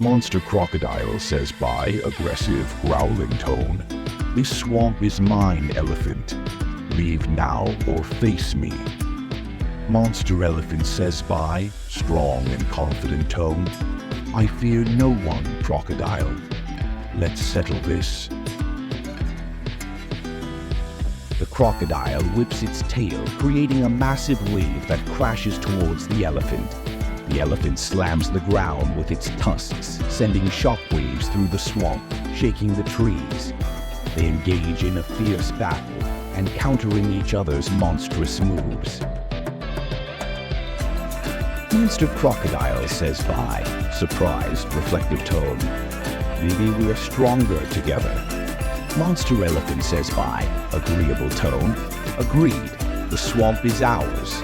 Monster crocodile says bye, aggressive, growling tone. This swamp is mine, elephant. Leave now or face me. Monster elephant says bye, strong and confident tone. I fear no one, crocodile. Let's settle this. The crocodile whips its tail, creating a massive wave that crashes towards the elephant. The elephant slams the ground with its tusks, sending shockwaves through the swamp, shaking the trees. They engage in a fierce battle, encountering each other's monstrous moves. Monster crocodile says bye, surprised, reflective tone. Maybe we are stronger together. Monster elephant says bye, agreeable tone. Agreed, the swamp is ours.